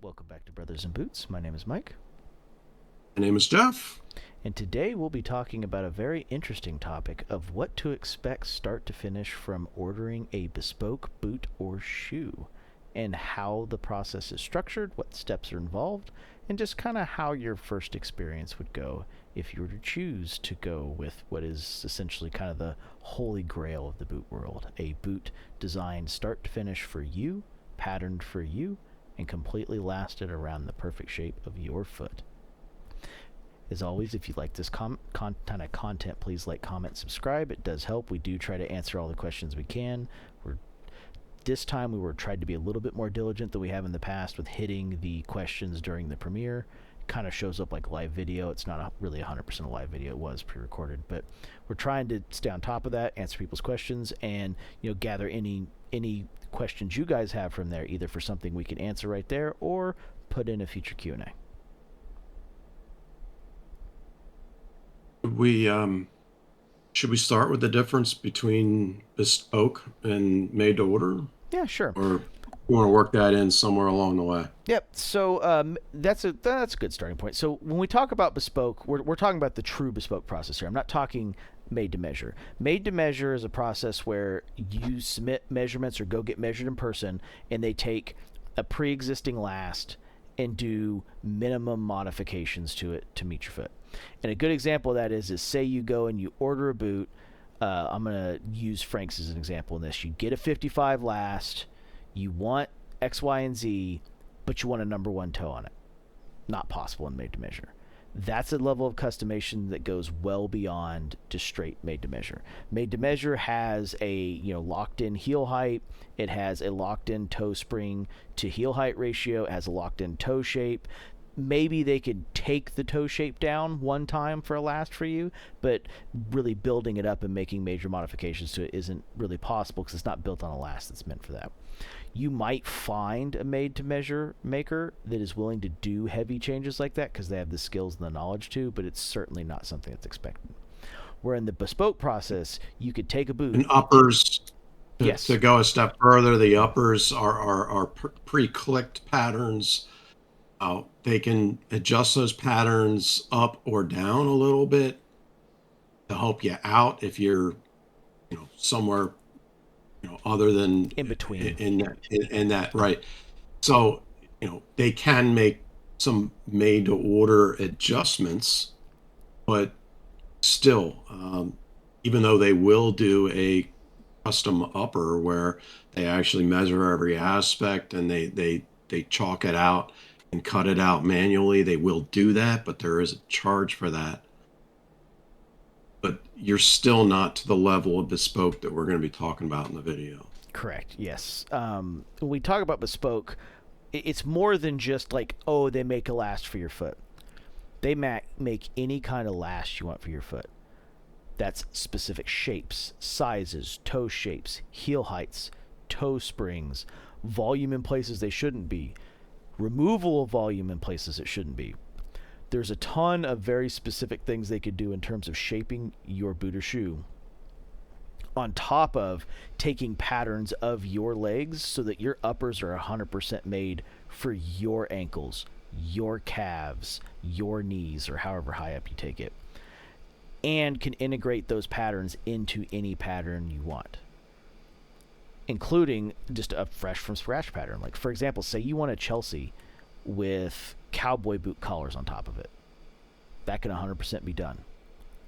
Welcome back to Brothers in Boots. My name is Mike. My name is Jeff. And today we'll be talking about a very interesting topic of what to expect start to finish from ordering a bespoke boot or shoe, and how the process is structured, what steps are involved, and just kind of how your first experience would go if you were to choose to go with what is essentially kind of the holy grail of the boot world. A boot designed start to finish for you, patterned for you, and completely lasted around the perfect shape of your foot. As always, if you like this kind of content, please like, comment, subscribe. It does help. We do try to answer all the questions we can. This time we were tried to be a little bit more diligent than we have in the past with hitting the questions during the premiere. Kind of shows up like live video. It's not really 100% a live video. It was pre-recorded, but we're trying to stay on top of that, answer people's questions, and gather any questions you guys have from there, either for something we can answer right there or put in a future Q&A. Should we start with the difference between bespoke and made to order? Yeah, sure. Or you want to work that in somewhere along the way? Yep. So that's a good starting point. So when we talk about bespoke, we're talking about the true bespoke process here. I'm not talking made to measure. Made to measure is a process where you submit measurements or go get measured in person, and they take a pre-existing last and do minimum modifications to it to meet your foot. And a good example of that is say you go and you order a boot. I'm going to use Frank's as an example in this. You get a 55 last. You want X, Y, and Z, but you want a number one toe on it. Not possible in made to measure. That's a level of customization that goes well beyond just straight made to measure. Made to measure has a locked in heel height. It has a locked in toe spring to heel height ratio. It has a locked in toe shape. Maybe they could take the toe shape down one time for a last for you, but really building it up and making major modifications to it isn't really possible because it's not built on a last that's meant for that. You might find a made-to-measure maker that is willing to do heavy changes like that because they have the skills and the knowledge to, but it's certainly not something that's expected. Where in the bespoke process, you could take a boot. And uppers, yes. To go a step further, the uppers are pre-clicked patterns. They can adjust those patterns up or down a little bit to help you out if you're, somewhere, other than in between. In that, right. So, they can make some made to order adjustments, but still, even though they will do a custom upper where they actually measure every aspect and they chalk it out and cut it out manually, they will do that, but there is a charge for that. But you're still not to the level of bespoke that we're going to be talking about in the video. Correct. Yes. When we talk about bespoke, it's more than just like, oh, they make a last for your foot. They make any kind of last you want for your foot. That's specific shapes, sizes, toe shapes, heel heights, toe springs, volume in places they shouldn't be, removal of volume in places it shouldn't be. There's a ton of very specific things they could do in terms of shaping your boot or shoe, on top of taking patterns of your legs so that your uppers are 100% made for your ankles, your calves, your knees, or however high up you take it, and can integrate those patterns into any pattern you want, including just a fresh from scratch pattern. Like, for example, say you want a Chelsea with cowboy boot collars on top of it. That can 100% be done.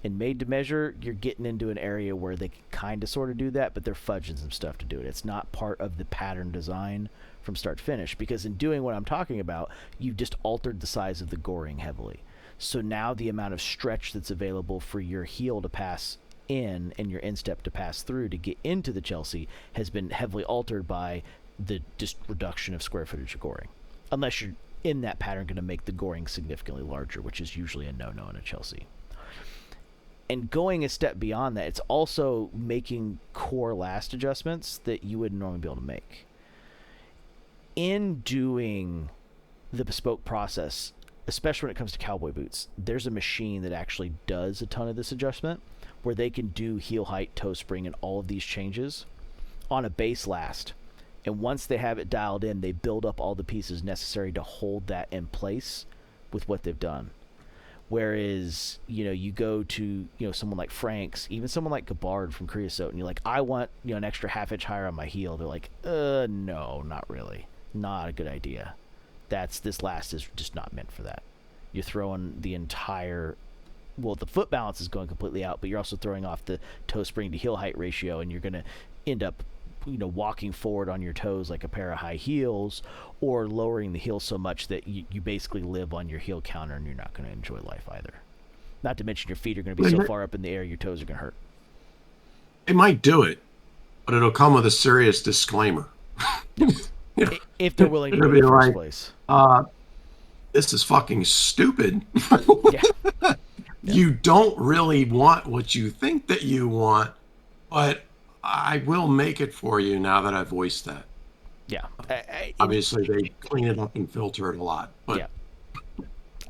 In made to measure, you're getting into an area where they can kind of sort of do that, but they're fudging some stuff to do it. It's not part of the pattern design from start to finish, because in doing what I'm talking about, you've just altered the size of the goring heavily. So now the amount of stretch that's available for your heel to pass in and your instep to pass through to get into the Chelsea has been heavily altered by the just reduction of square footage of goring. Unless you're in that pattern going to make the goring significantly larger, which is usually a no-no in a Chelsea. And going a step beyond that, it's also making core last adjustments that you wouldn't normally be able to make. In doing the bespoke process, especially when it comes to cowboy boots, there's a machine that actually does a ton of this adjustment, where they can do heel height, toe spring, and all of these changes on a base last And once they have it dialed in, they build up all the pieces necessary to hold that in place with what they've done. Whereas, you go to, someone like Frank's, even someone like Gabbard from Creosote, and you're like, I want, an extra half inch higher on my heel. They're like, no, not really. Not a good idea. This last is just not meant for that. You're throwing the foot balance is going completely out, but you're also throwing off the toe spring to heel height ratio, and you're going to end up walking forward on your toes like a pair of high heels, or lowering the heel so much that you basically live on your heel counter, and you're not going to enjoy life either. Not to mention your feet are going to be so far up in the air, your toes are going to hurt. It might do it, but it'll come with a serious disclaimer. If they're willing to do it in the first place. This is fucking stupid. Yeah. You don't really want what you think that you want, but I will make it for you now that I've voiced that. Yeah. Obviously, they clean it up and filter it a lot. But yeah.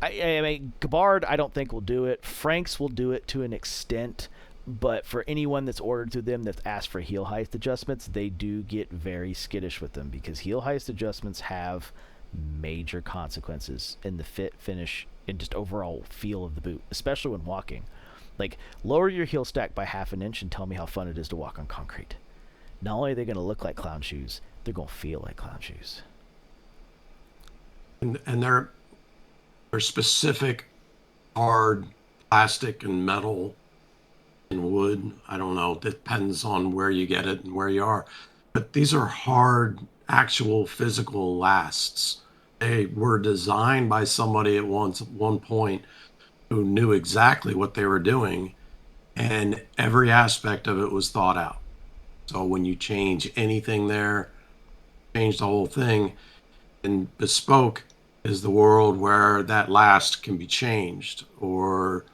I mean, Gabbard, I don't think will do it. Frank's will do it to an extent, but for anyone that's ordered through them that's asked for heel height adjustments, they do get very skittish with them, because heel height adjustments have major consequences in the fit, finish, and just overall feel of the boot, especially when walking. Like, lower your heel stack by half an inch and tell me how fun it is to walk on concrete. Not only are they going to look like clown shoes, they're going to feel like clown shoes. And they're specific, hard plastic and metal and wood. I don't know. It depends on where you get it and where you are. But these are hard, actual physical lasts. They were designed by somebody at one point who knew exactly what they were doing, and every aspect of it was thought out. So when you change anything there, change the whole thing. And Bespoke is the world where that last can be changed, or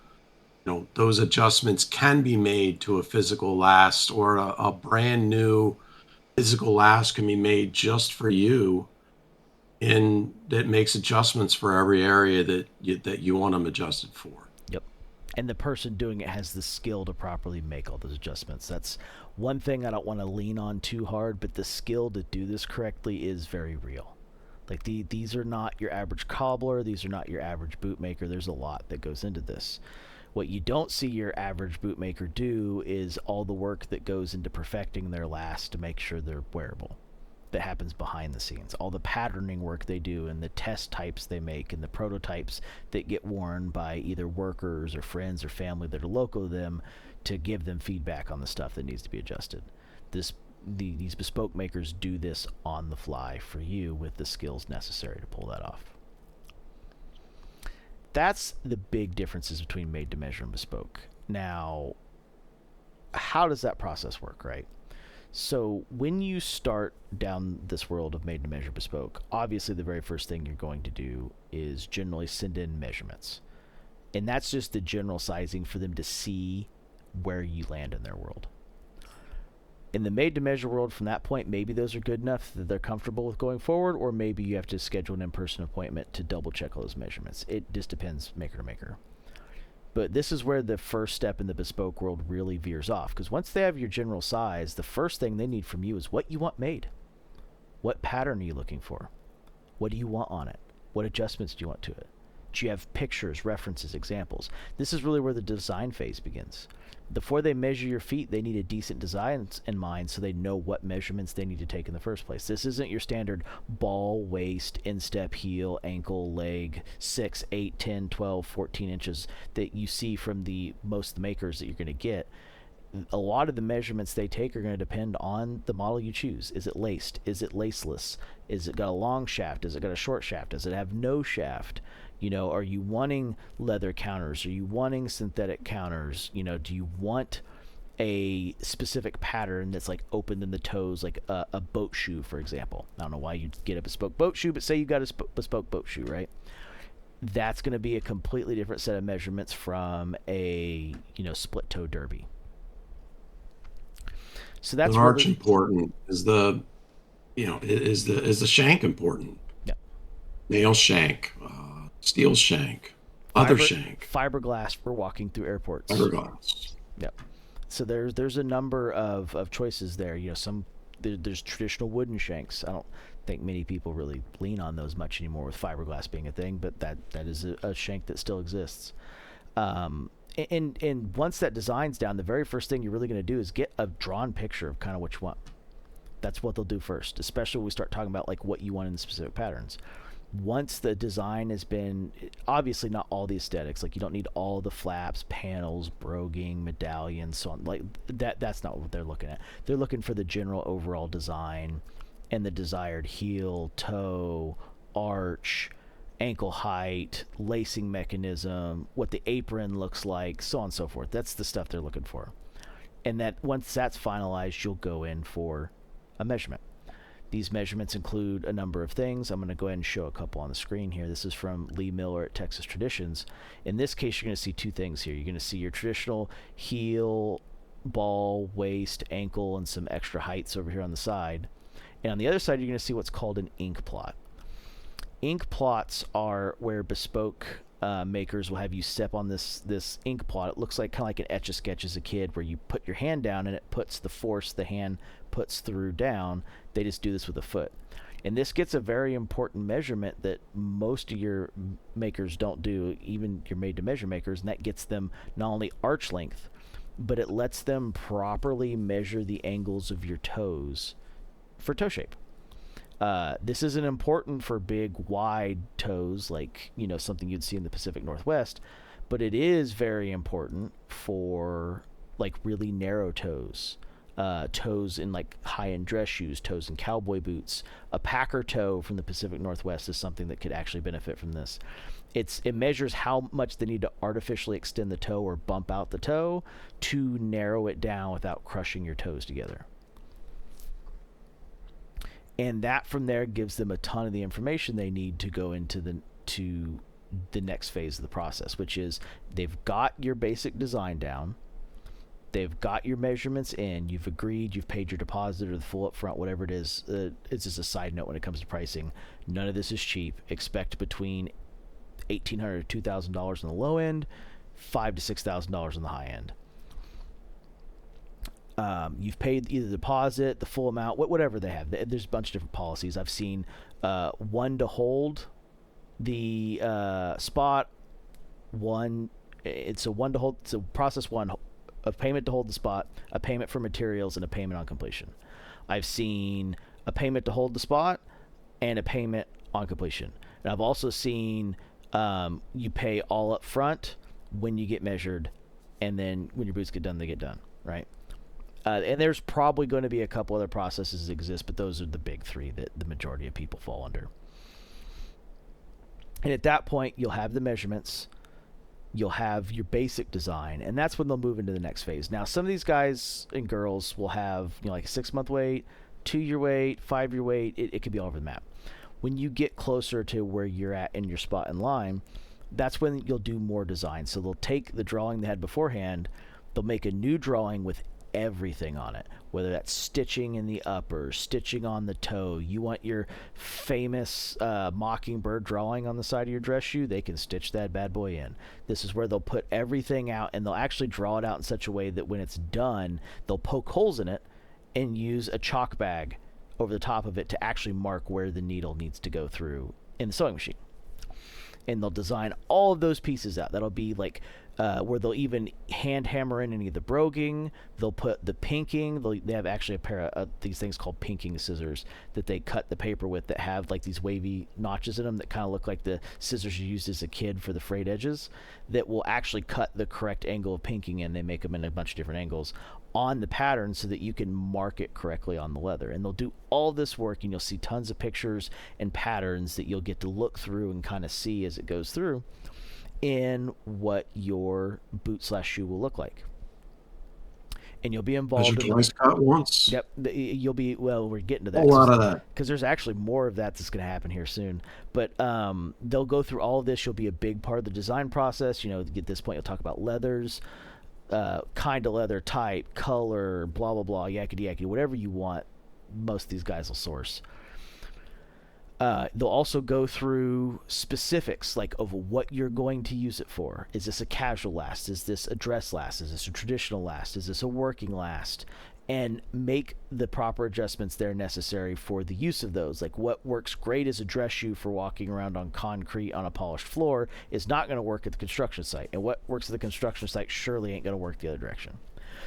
those adjustments can be made to a physical last, or a brand new physical last can be made just for you, and that makes adjustments for every area that you want them adjusted for. Yep. And the person doing it has the skill to properly make all those adjustments. That's one thing I don't want to lean on too hard, but the skill to do this correctly is very real. Like, these are not your average cobbler. These are not your average bootmaker. There's a lot that goes into this. What you don't see your average bootmaker do is all the work that goes into perfecting their last to make sure they're wearable. That happens behind the scenes. All the patterning work they do, and the test types they make, and the prototypes that get worn by either workers or friends or family that are local to them to give them feedback on the stuff that needs to be adjusted. These bespoke makers do this on the fly for you with the skills necessary to pull that off. That's the big differences between made to measure and bespoke. Now, how does that process work, right? So when you start down this world of made to measure bespoke, obviously the very first thing you're going to do is generally send in measurements. And that's just the general sizing for them to see where you land in their world. In the made to measure world, from that point, maybe those are good enough that they're comfortable with going forward, or maybe you have to schedule an in-person appointment to double check all those measurements. It just depends maker to maker. But this is where the first step in the bespoke world really veers off, because once they have your general size, the first thing they need from you is what you want made. What pattern are you looking for? What do you want on it? What adjustments do you want to it? Do you have pictures, references, examples? This is really where the design phase begins. Before they measure your feet, they need a decent design in mind so they know what measurements they need to take in the first place. This isn't your standard ball, waist, instep, heel, ankle, leg, 6, 8, 10, 12, 14 inches that you see from most of the makers that you're going to get. A lot of the measurements they take are going to depend on the model you choose. Is it laced? Is it laceless? Is it got a long shaft? Is it got a short shaft? Does it have no shaft? Are you wanting leather counters? Are you wanting synthetic counters? Do you want a specific pattern that's like opened in the toes, like a boat shoe, for example? I don't know why you'd get a bespoke boat shoe, but say you got a bespoke boat shoe, right? That's going to be a completely different set of measurements from a, split toe derby. So that's the arch important. Is the shank important? Yeah. Nail shank. Steel shank, leather shank, fiberglass for walking through airports. Fiberglass. Yep. So there's a number of choices there. Some there's traditional wooden shanks. I don't think many people really lean on those much anymore, with fiberglass being a thing, but that is a shank that still exists. And once that design's down, the very first thing you're really going to do is get a drawn picture of kind of what you want. That's what they'll do first, especially when we start talking about like what you want in the specific patterns. Once the design has been, obviously not all the aesthetics, like you don't need all the flaps, panels, broguing, medallions, so on, like that's not what they're looking at. They're looking for the general overall design and the desired heel, toe, arch, ankle height, lacing mechanism, what the apron looks like, so on and so forth. That's the stuff they're looking for. And that once that's finalized, you'll go in for a measurement. These measurements include a number of things. I'm going to go ahead and show a couple on the screen here. This is from Lee Miller at Texas Traditions. In this case, you're going to see two things here. You're going to see your traditional heel, ball, waist, ankle, and some extra heights over here on the side. And on the other side, you're going to see what's called an ink plot. Ink plots are where bespoke makers will have you step on this ink plot. It looks like kind of like an Etch-a-Sketch as a kid, where you put your hand down and it puts the force the hand puts through down. They just do this with a foot. And this gets a very important measurement that most of your makers don't do, even your made-to-measure makers, and that gets them not only arch length, but it lets them properly measure the angles of your toes for toe shape. This isn't important for big, wide toes, like, you know, something you'd see in the Pacific Northwest, but it is very important for, like, really narrow toes. Toes in, like, high-end dress shoes, toes in cowboy boots. A packer toe from the Pacific Northwest is something that could actually benefit from this. It measures how much they need to artificially extend the toe or bump out the toe to narrow it down without crushing your toes together. And that from there gives them a ton of the information they need to go into the next phase of the process, which is they've got your basic design down, they've got your measurements in, you've agreed, you've paid your deposit or the full upfront, whatever it is. It's just a side note when it comes to pricing. None of this is cheap. Expect between $1,800 to $2,000 on the low end, $5,000 to $6,000 on the high end. You've paid either the deposit, the full amount, whatever they have. There's a bunch of different policies. I've seen one to hold the spot, it's a process one, a payment to hold the spot, a payment for materials, and a payment on completion. I've seen a payment to hold the spot and a payment on completion. And I've also seen you pay all up front when you get measured, and then when your boots get done, they get done, right? And there's probably going to be a couple other processes that exist, but those are the big three that the majority of people fall under. And at that point, you'll have the measurements, you'll have your basic design, and that's when they'll move into the next phase. Now, some of these guys and girls will have, you know, like a 6-month wait, 2-year wait, 5-year wait. It could be all over the map. When you get closer to where you're at in your spot in line, that's when you'll do more design. So they'll take the drawing they had beforehand, they'll make a new drawing with everything on it, whether that's stitching in the upper, stitching on the toe. You want your famous mockingbird drawing on the side of your dress shoe, they can stitch that bad boy in. This is where they'll put everything out, and they'll actually draw it out in such a way that when it's done, they'll poke holes in it and use a chalk bag over the top of it to actually mark where the needle needs to go through in the sewing machine. And they'll design all of those pieces out. That'll be like where they'll even hand hammer in any of the broguing. They'll put the pinking. They have actually a pair of these things called pinking scissors that they cut the paper with that have like these wavy notches in them that kind of look like the scissors you used as a kid for the frayed edges, that will actually cut the correct angle of pinking, and they make them in a bunch of different angles on the pattern so that you can mark it correctly on the leather. And they'll do all this work, and you'll see tons of pictures and patterns that you'll get to look through and kind of see as it goes through in what your boot/shoe will look like. And you'll be involved in twice cut once. Yep, you'll be, well, we're getting to that. A lot of that, because there's actually more of that's going to happen here soon. But they'll go through all of this. You'll be a big part of the design process. You know, at this point, you'll talk about leathers, kind of leather type, color, blah blah blah, yakety yakety, whatever you want. Most of these guys will source. They'll also go through specifics, like of what you're going to use it for. Is this a casual last? Is this a dress last? Is this a traditional last? Is this a working last? and make the proper adjustments there necessary for the use of those. Like what works great as a dress shoe for walking around on concrete on a polished floor is not going to work at the construction site, and what works at the construction site surely ain't going to work the other direction.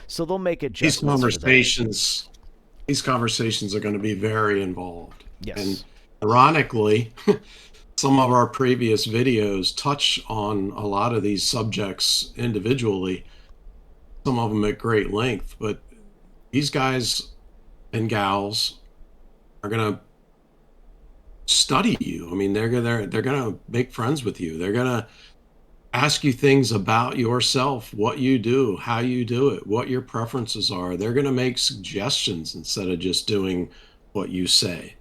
So they'll make These adjustments for that. conversations are going to be very involved. Yes. And ironically, some of our previous videos touch on a lot of these subjects individually, some of them at great length, but these guys and gals are going to study you. I mean, they're going to make friends with you. They're going to ask you things about yourself, what you do, how you do it, what your preferences are. They're going to make suggestions instead of just doing what you say.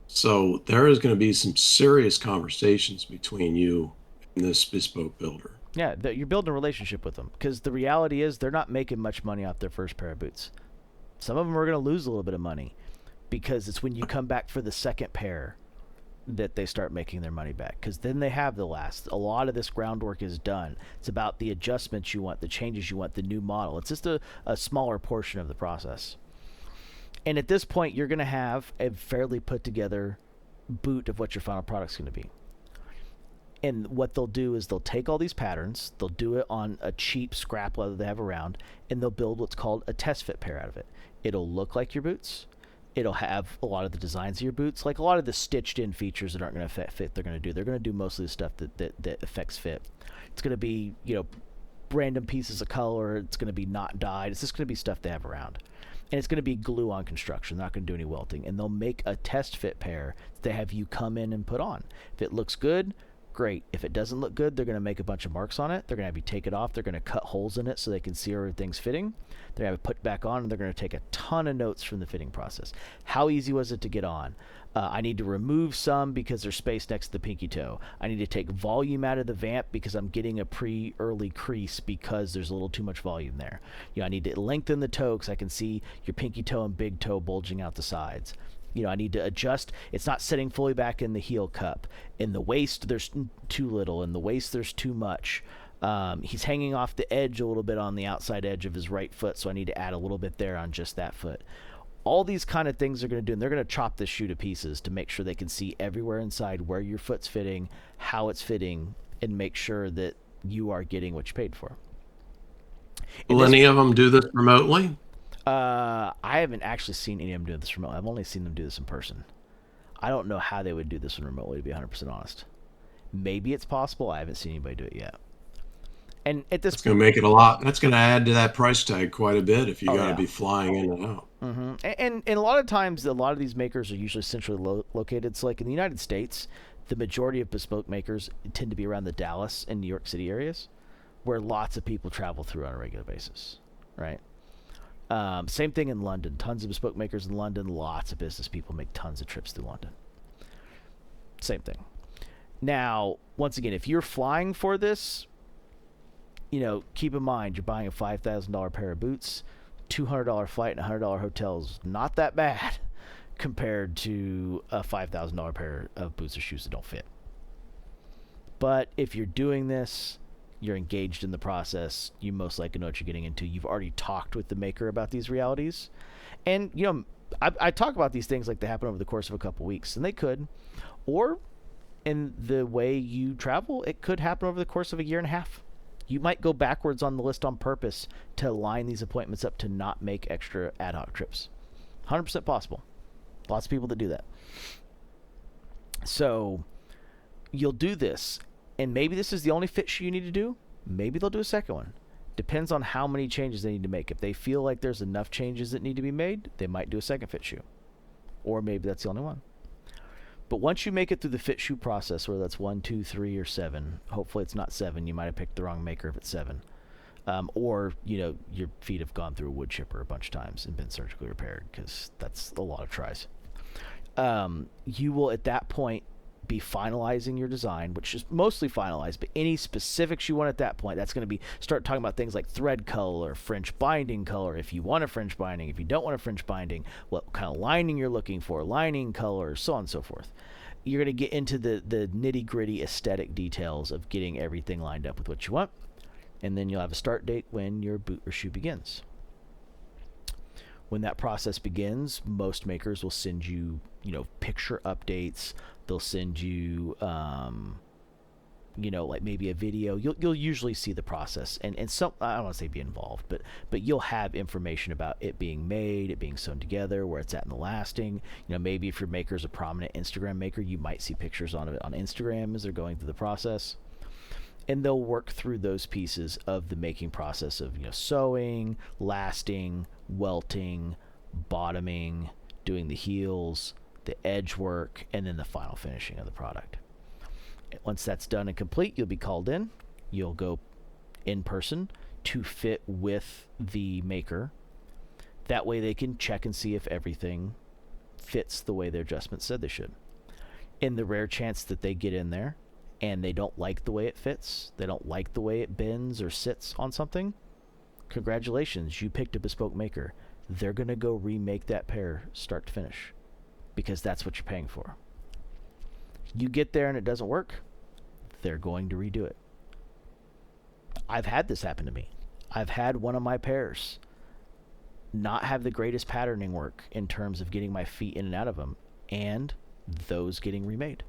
So there is going to be some serious conversations between you and this bespoke builder. Yeah, you're building a relationship with them, because the reality is they're not making much money off their first pair of boots. Some of them are going to lose a little bit of money, because it's when you come back for the second pair that they start making their money back, because then they have the last. A lot of this groundwork is done. It's about the adjustments you want, the changes you want, the new model. It's just a smaller portion of the process. And at this point, you're going to have a fairly put together boot of what your final product's going to be. And what they'll do is they'll take all these patterns, they'll do it on a cheap scrap leather they have around, and they'll build what's called a test fit pair out of it. It'll look like your boots. It'll have a lot of the designs of your boots, like a lot of the stitched in features that aren't going to fit. They're going to do. They're going to do most of the stuff that affects fit. It's going to be, random pieces of color. It's going to be not dyed. It's just going to be stuff they have around. And it's going to be glue on construction. They're not going to do any welting. And they'll make a test fit pair that they have you come in and put on. If it looks good, great. If it doesn't look good, they're going to make a bunch of marks on it. They're going to have you take it off. They're going to cut holes in it so they can see everything's fitting. They're going to have it put back on, and they're going to take a ton of notes from the fitting process. How easy was it to get on? I need to remove some because there's space next to the pinky toe. I need to take volume out of the vamp because I'm getting a early crease because there's a little too much volume there. I need to lengthen the toe because I can see your pinky toe and big toe bulging out the sides. I need to adjust. It's not sitting fully back in the heel cup. In the waist, there's too little. In the waist, there's too much. He's hanging off the edge a little bit on the outside edge of his right foot, so I need to add a little bit there on just that foot. All these kind of things they're going to do, and they're going to chop this shoe to pieces to make sure they can see everywhere inside where your foot's fitting, how it's fitting, and make sure that you are getting what you paid for. Will any of them do this remotely? I haven't actually seen any of them do this remotely. I've only seen them do this in person. I don't know how they would do this one remotely, to be 100% honest. Maybe it's possible. I haven't seen anybody do it yet. And at this, it's going to make it a lot. That's going to add to that price tag quite a bit if you got to be flying in and out. Mm-hmm. And a lot of times, a lot of these makers are usually centrally located. So, like in the United States, the majority of bespoke makers tend to be around the Dallas and New York City areas, where lots of people travel through on a regular basis, right? Same thing in London. Tons of bespoke makers in London. Lots of business people make tons of trips through London. Same thing. Now, once again, if you're flying for this, keep in mind you're buying a $5,000 pair of boots. $200 flight and $100 hotel is not that bad compared to a $5,000 pair of boots or shoes that don't fit. But if you're doing this, you're engaged in the process, you most likely know what you're getting into. You've already talked with the maker about these realities. And, I talk about these things like they happen over the course of a couple weeks, and they could. Or in the way you travel, it could happen over the course of a year and a half. You might go backwards on the list on purpose to line these appointments up to not make extra ad hoc trips. 100% possible. Lots of people that do that. So you'll do this, and maybe this is the only fit shoe you need to do. Maybe they'll do a second one. Depends on how many changes they need to make. If they feel like there's enough changes that need to be made, they might do a second fit shoe. Or maybe that's the only one. But once you make it through the fit shoe process, whether that's 1, 2, 3, or 7, hopefully it's not 7. You might have picked the wrong maker if it's 7. Or, your feet have gone through a wood chipper a bunch of times and been surgically repaired, because that's a lot of tries. You will, at that point, be finalizing your design, which is mostly finalized, but any specifics you want at that point, that's going to be start talking about things like thread color, French binding color, if you want a French binding, if you don't want a French binding, what kind of lining you're looking for, lining color, so on and so forth. You're going to get into the nitty-gritty aesthetic details of getting everything lined up with what you want, and then you'll have a start date when your boot or shoe begins. When that process begins, most makers will send you, picture updates. They'll send you, like maybe a video. You'll usually see the process, and some, I don't want to say be involved, but you'll have information about it being made, it being sewn together, where it's at in the lasting. Maybe if your maker's a prominent Instagram maker, you might see pictures on it on Instagram as they're going through the process. And they'll work through those pieces of the making process of sewing, lasting, welting, bottoming, doing the heels, the edge work, and then the final finishing of the product. Once that's done and complete, you'll be called in. You'll go in person to fit with the maker. That way they can check and see if everything fits the way their adjustments said they should. In the rare chance that they get in there and they don't like the way it fits, they don't like the way it bends or sits on something, congratulations, you picked a bespoke maker. They're going to go remake that pair start to finish because that's what you're paying for. You get there and it doesn't work, they're going to redo it. I've had this happen to me. I've had one of my pairs not have the greatest patterning work in terms of getting my feet in and out of them, and those getting remade.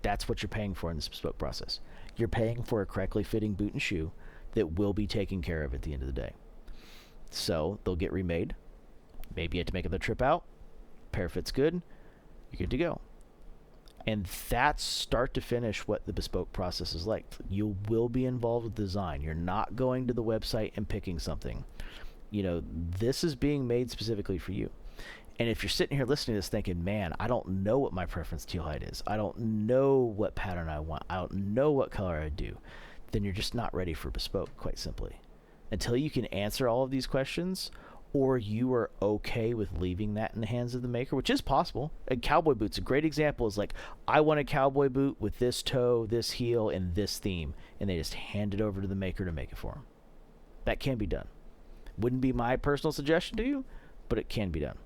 That's what you're paying for in this bespoke process. You're paying for a correctly fitting boot and shoe that will be taken care of at the end of the day. So they'll get remade. Maybe you have to make another trip out. Pair fits good. You're good to go. And that's start to finish what the bespoke process is like. You will be involved with design. You're not going to the website and picking something. This is being made specifically for you. And if you're sitting here listening to this thinking, man, I don't know what my preference teal height is, I don't know what pattern I want, I don't know what color I do, then you're just not ready for bespoke, quite simply. Until you can answer all of these questions, or you are okay with leaving that in the hands of the maker, which is possible. A cowboy boot's a great example. Is like, I want a cowboy boot with this toe, this heel, and this theme, and they just hand it over to the maker to make it for them. That can be done. Wouldn't be my personal suggestion to you, but it can be done.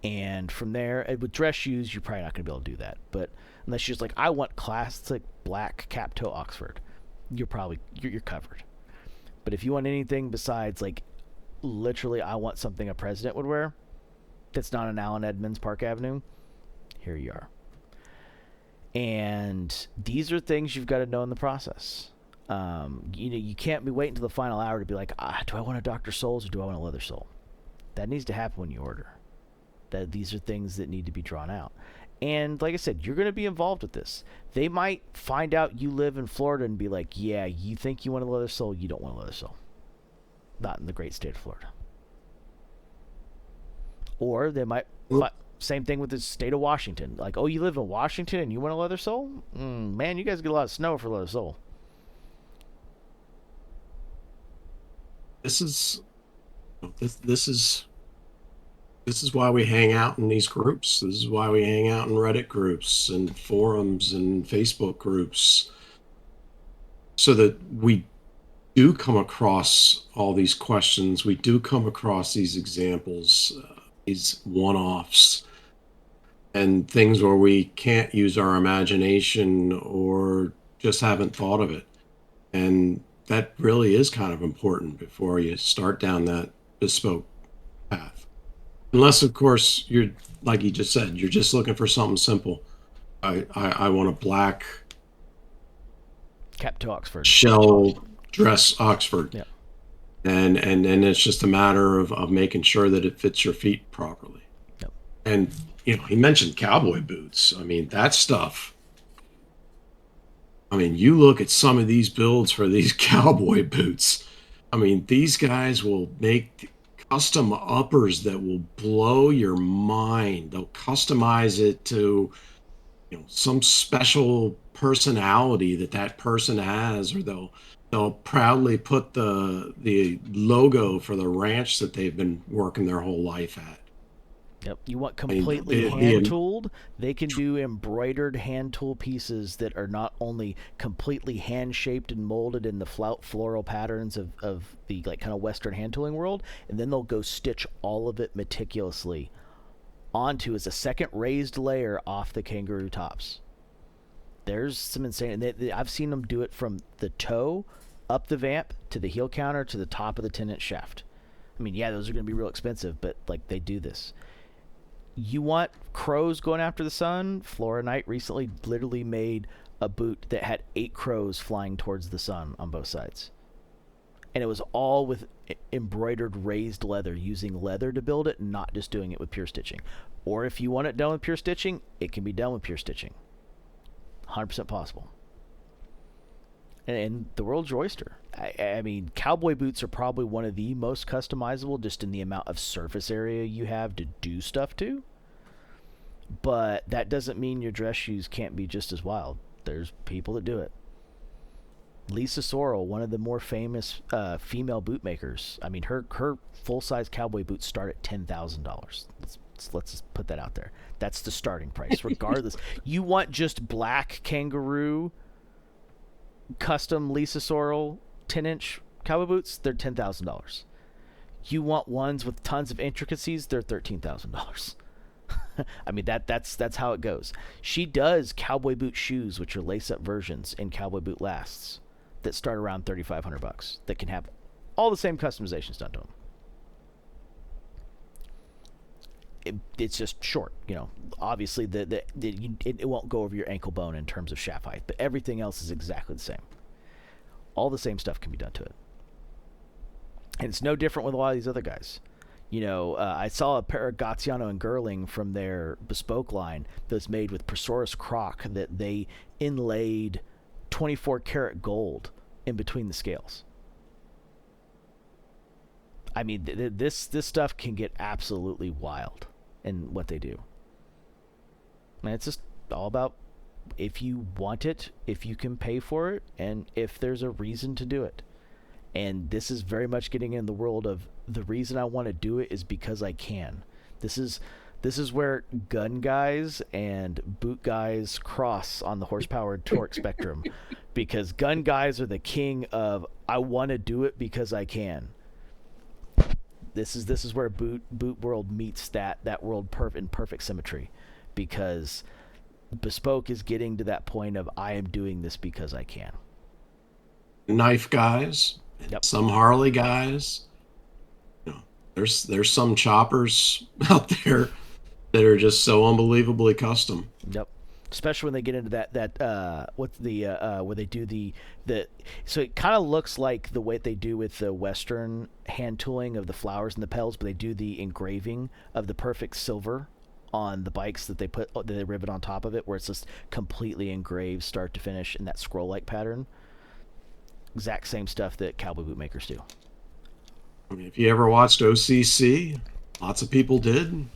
And from there, with dress shoes, you're probably not going to be able to do that. But unless you're just like, I want classic black cap toe Oxford, you're covered. But if you want anything besides like, literally, I want something a president would wear that's not an Allen Edmonds Park Avenue, here you are. And these are things you've got to know in the process. You can't be waiting until the final hour to be like, do I want a Dr. Soles or do I want a leather sole? That needs to happen when you order. That these are things that need to be drawn out. And like I said, you're going to be involved with this. They might find out you live in Florida and be like, yeah, you think you want a leather sole, you don't want a leather sole. Not in the great state of Florida. Or they might, same thing with the state of Washington. Like, oh, you live in Washington and you want a leather sole? Man, you guys get a lot of snow for leather sole. This is why we hang out in these groups. This is why we hang out in Reddit groups and forums and Facebook groups, so that we do come across all these questions. We do come across these examples, these one-offs, and things where we can't use our imagination or just haven't thought of it. And that really is kind of important before you start down that bespoke path. Unless, of course, you're, like you just said, you're just looking for something simple. I want a black cap toe Oxford shell dress Oxford. Yeah. And it's just a matter of making sure that it fits your feet properly. Yep. And, he mentioned cowboy boots. I mean, that stuff. I mean, you look at some of these builds for these cowboy boots. I mean, these guys will make custom uppers that will blow your mind. They'll customize it to, some special personality that person has, or they'll proudly put the logo for the ranch that they've been working their whole life at. Yep. You want completely hand-tooled? They can do embroidered hand-tool pieces that are not only completely hand-shaped and molded in the floral patterns of the kind of Western hand-tooling world, and then they'll go stitch all of it meticulously onto as a second raised layer off the kangaroo tops. There's some insane... I've seen them do it from the toe up the vamp to the heel counter to the top of the 10-inch shaft. I mean, yeah, those are going to be real expensive, but like they do this. You want crows going after the sun? Flora Knight recently literally made a boot that had 8 crows flying towards the sun on both sides. And it was all with embroidered raised leather, using leather to build it, not just doing it with pure stitching. Or if you want it done with pure stitching, it can be done with pure stitching. 100% possible. And the world's your oyster. I mean, cowboy boots are probably one of the most customizable, just in the amount of surface area you have to do stuff to. But that doesn't mean your dress shoes can't be just as wild. There's people that do it. Lisa Sorrell, one of the more famous female boot makers. I mean, her full size cowboy boots start at $10,000. Let's just put that out there. That's the starting price, regardless. You want just black kangaroo custom Lisa Sorrell 10-inch cowboy boots? They're $10,000. You want ones with tons of intricacies? They're $13,000. I mean, that's how it goes. She does cowboy boot shoes, which are lace-up versions in cowboy boot lasts, that start around $3,500. That can have all the same customizations done to them. It's just short, Obviously, it won't go over your ankle bone in terms of shaft height, but everything else is exactly the same. All the same stuff can be done to it, and it's no different with a lot of these other guys. I saw a pair of Gaziano and Gerling from their Bespoke line that's made with Presaurus croc that they inlaid 24 karat gold in between the scales. I mean, this stuff can get absolutely wild in what they do. And it's just all about if you want it, if you can pay for it, and if there's a reason to do it. And this is very much getting in the world of the reason I want to do it is because I can. This is where gun guys and boot guys cross on the horsepower torque spectrum, because gun guys are the king of I want to do it because I can. This is where boot world meets that world in perfect symmetry, because Bespoke is getting to that point of I am doing this because I can. Knife guys, Yep. some Harley guys. There's some choppers out there that are just so unbelievably custom. Yep. Especially when they get into what's the where they do the so it kind of looks like the way they do with the Western hand tooling of the flowers and the petals, but they do the engraving of the perfect silver on the bikes that they rivet on top of it, where it's just completely engraved start to finish in that scroll like pattern. Exact same stuff that cowboy boot makers do. I mean, if you ever watched OCC, lots of people did.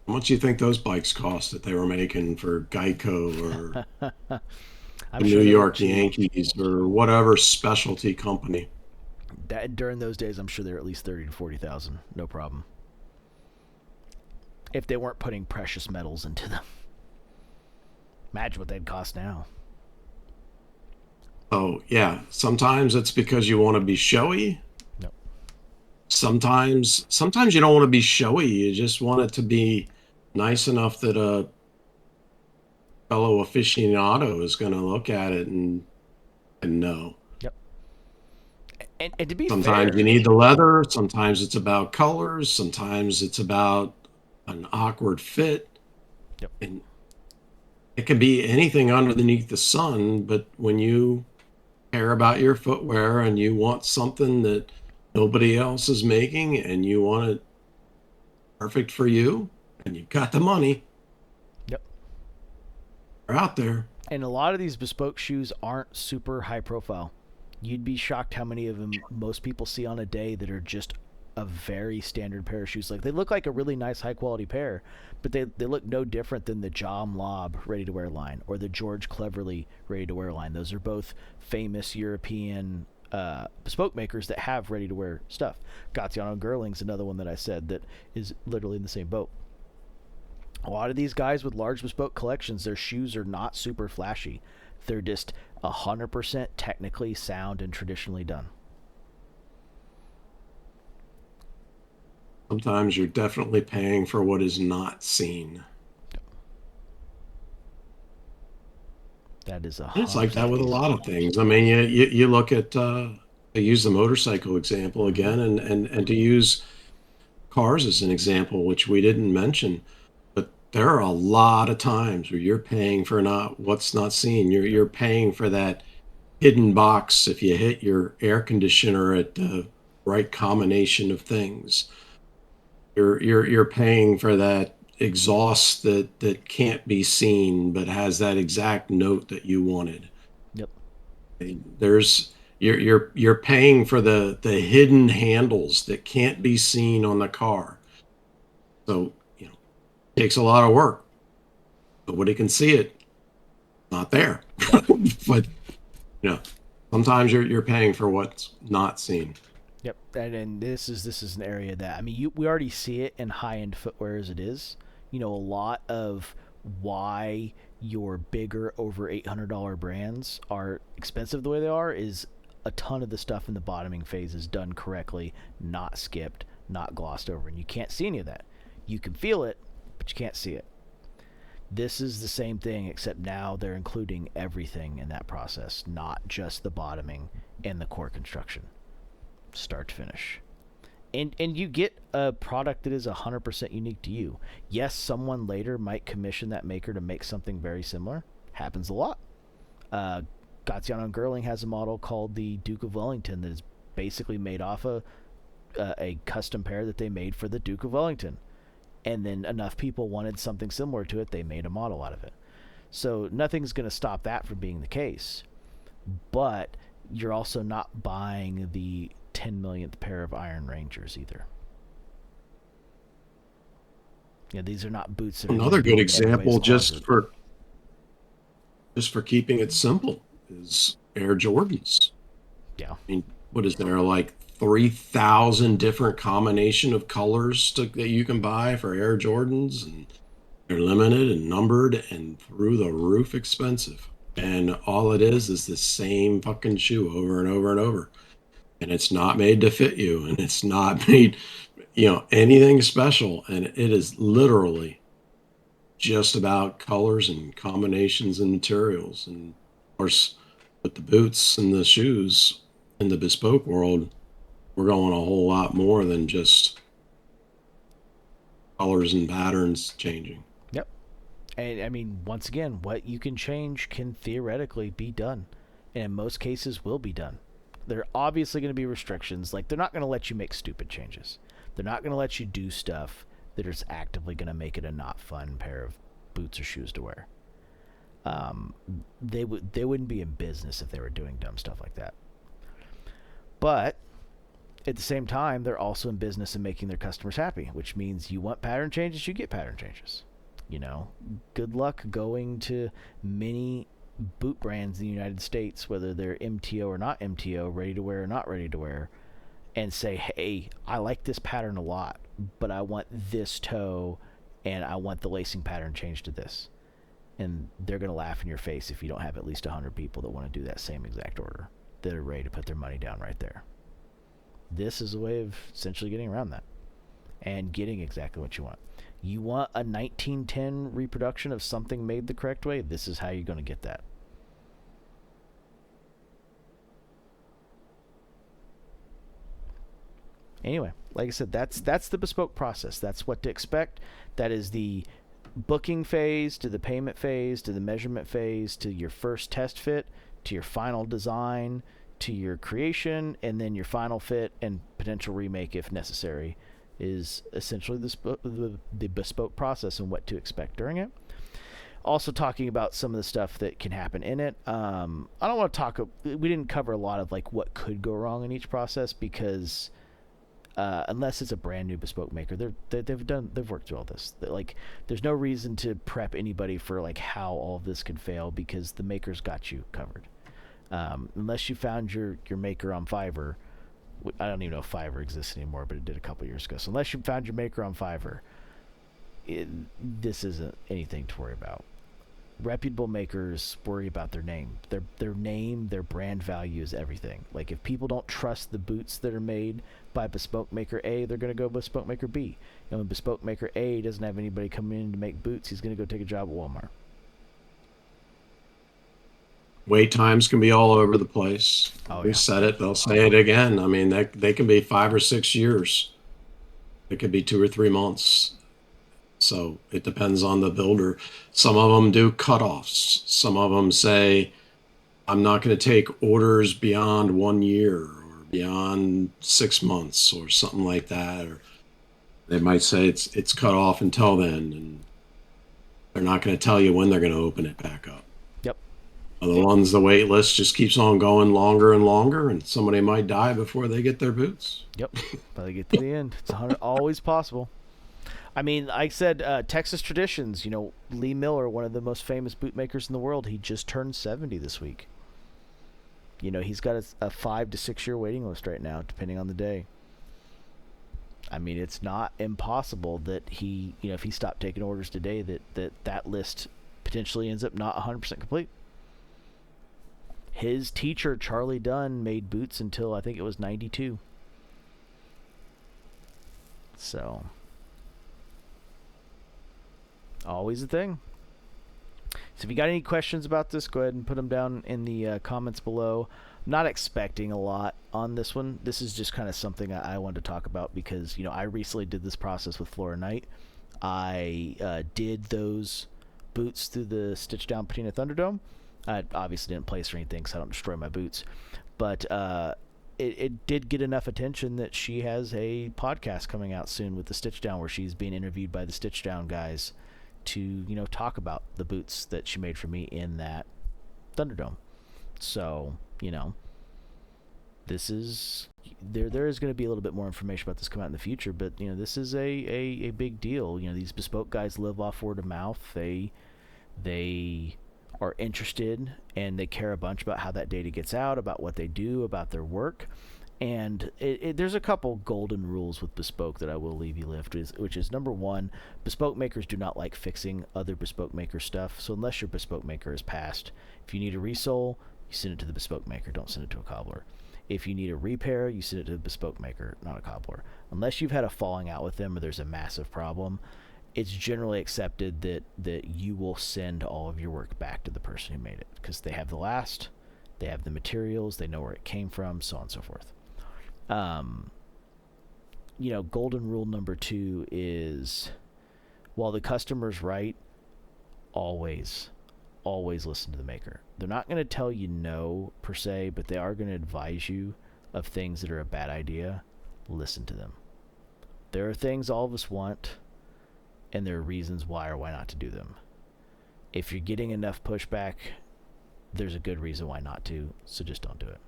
How much do you think those bikes cost that they were making for Geico or the New York Yankees or whatever specialty company? That during those days, I'm sure they're at least 30 to 40,000, no problem. If they weren't putting precious metals into them, imagine what they'd cost now. Oh yeah, sometimes it's because you want to be showy. Nope. Sometimes you don't want to be showy. You just want it to be nice enough that a fellow aficionado is going to look at it and know. Yep. And to be sometimes fair, you need the leather. Sometimes it's about colors. Sometimes it's about an awkward fit. Yep. And it can be anything underneath the sun. But when you care about your footwear and you want something that nobody else is making and you want it perfect for you and you've got the money, yep, they're out there. And a lot of these Bespoke shoes aren't super high profile. You'd be shocked how many of them most people see on a day that are just a very standard pair of shoes. Like, they look like a really nice high quality pair, but they look no different than the John Lobb ready to wear line or the George Cleverly ready to wear line. Those are both famous European bespoke makers that have ready to wear stuff. Gaziano and Gerling's another one that I said that is literally in the same boat. A lot of these guys with large bespoke collections, their shoes are not super flashy. They're just 100% technically sound and traditionally done. Sometimes you're definitely paying for what is not seen. That is It's like that with a lot of things. I mean, you look at to use the motorcycle example Mm-hmm. again, and to use cars as an example, which we didn't mention, but there are a lot of times where you're paying for not what's not seen. You're paying for that hidden box if you hit your air conditioner at the right combination of things. You're paying for that exhaust that can't be seen but has that exact note that you wanted. Yep. There's you're paying for the hidden handles that can't be seen on the car. So, it takes a lot of work. Nobody can see it. Not there. Yep. But, you know, sometimes you're paying for what's not seen. Yep. And this is an area that, I mean, we already see it in high end footwear as it is. A lot of why your bigger over $800 brands are expensive the way they are is a ton of the stuff in the bottoming phase is done correctly, not skipped, not glossed over, and you can't see any of that. You can feel it, but you can't see it. This is the same thing, except now they're including everything in that process, not just the bottoming and the core construction, start to finish. And you get a product that is 100% unique to you. Yes, someone later might commission that maker to make something very similar. Happens a lot. Gaziano and Gerling has a model called the Duke of Wellington that is basically made off a custom pair that they made for the Duke of Wellington. And then enough people wanted something similar to it, they made a model out of it. So nothing's going to stop that from being the case. But you're also not buying the 10 millionth pair of Iron Rangers either. These are not boots that are going to Another be good in everybody's example, closet. just for keeping it simple, is Air Jordans. Yeah. I mean, what is there, like 3,000 different combination of colors that you can buy for Air Jordans, and they're limited and numbered and through the roof expensive. Yep. And all it is the same fucking shoe over and over and over. And it's not made to fit you, and it's not made, anything special. And it is literally just about colors and combinations and materials. And of course, with the boots and the shoes in the bespoke world, we're going a whole lot more than just colors and patterns changing. Yep. And I mean, once again, what you can change can theoretically be done, and in most cases will be done. There are obviously going to be restrictions. Like, they're not going to let you make stupid changes. They're not going to let you do stuff that is actively going to make it a not fun pair of boots or shoes to wear. They wouldn't be in business if they were doing dumb stuff like that. But at the same time, they're also in business in making their customers happy, which means you want pattern changes, you get pattern changes. Good luck going to many boot brands in the United States, whether they're MTO or not MTO, ready to wear or not ready to wear, and say, hey, I like this pattern a lot, but I want this toe and I want the lacing pattern changed to this. And they're going to laugh in your face if you don't have at least 100 people that want to do that same exact order, that are ready to put their money down right there. This is a way of essentially getting around that and getting exactly what you want. You want a 1910 reproduction of something made the correct way? This is how you're going to get that. Anyway, like I said, that's the bespoke process. That's what to expect. That is the booking phase to the payment phase to the measurement phase to your first test fit to your final design to your creation and then your final fit and potential remake if necessary, is essentially the bespoke process and what to expect during it. Also talking about some of the stuff that can happen in it. I don't want to talk. We didn't cover a lot of like what could go wrong in each process because unless it's a brand new bespoke maker, they've worked through all this. Like, there's no reason to prep anybody for like how all of this could fail because the maker's got you covered. Unless you found your maker on Fiverr. I don't even know if Fiverr exists anymore, but it did a couple years ago. So unless you found your maker on Fiverr, this isn't anything to worry about. Reputable makers worry about their name. Their name, their brand value is everything. Like, if people don't trust the boots that are made by Bespoke Maker A, they're going to go Bespoke Maker B. And when Bespoke Maker A doesn't have anybody coming in to make boots, he's going to go take a job at Walmart. Wait times can be all over the place. Oh We yeah. said it, they'll say it again. I mean, they can be 5 or 6 years. It could be 2 or 3 months. So it depends on the builder. Some of them do cutoffs. Some of them say, I'm not going to take orders beyond 1 year or beyond 6 months or something like that. Or they might say it's cut off until then, and they're not going to tell you when they're going to open it back up. Yep. The ones, the wait list just keeps on going longer and longer, and somebody might die before they get their boots. Yep. But they get to the end. It's always possible. I mean, like I said, Texas Traditions, Lee Miller, one of the most famous bootmakers in the world, he just turned 70 this week. He's got a 5 to 6 year waiting list right now, depending on the day. I mean, it's not impossible that he, if he stopped taking orders today, that list potentially ends up not 100% complete. His teacher, Charlie Dunn, made boots until I think it was 92. So, always a thing. So if you got any questions about this, go ahead and put them down in the comments below. I'm not expecting a lot on this one. This is just kind of something I wanted to talk about because, I recently did this process with Flora Knight. I did those boots through the Stitchdown Patina Thunderdome. I obviously didn't place or anything, so I don't destroy my boots. But it did get enough attention that she has a podcast coming out soon with the Stitchdown where she's being interviewed by the Stitchdown guys to talk about the boots that she made for me in that Thunderdome. So this is there is going to be a little bit more information about this coming out in the future, but this is a big deal. These Bespoke guys live off word of mouth. They are interested and they care a bunch about how that data gets out, about what they do, about their work. And there's a couple golden rules with Bespoke that I will leave you with, which is number one, Bespoke makers do not like fixing other Bespoke maker stuff. So unless your Bespoke maker is passed, if you need a resole, you send it to the Bespoke maker. Don't send it to a cobbler. If you need a repair, you send it to the Bespoke maker, not a cobbler. Unless you've had a falling out with them or there's a massive problem, it's generally accepted that you will send all of your work back to the person who made it because they have the last, they have the materials, they know where it came from, so on and so forth. Golden rule number 2 is while the customer's right, always listen to the maker. They're not going to tell you no per se, but they are going to advise you of things that are a bad idea. Listen to them. There are things all of us want, and there are reasons why or why not to do them. If you're getting enough pushback, there's a good reason why not to, so just don't do it.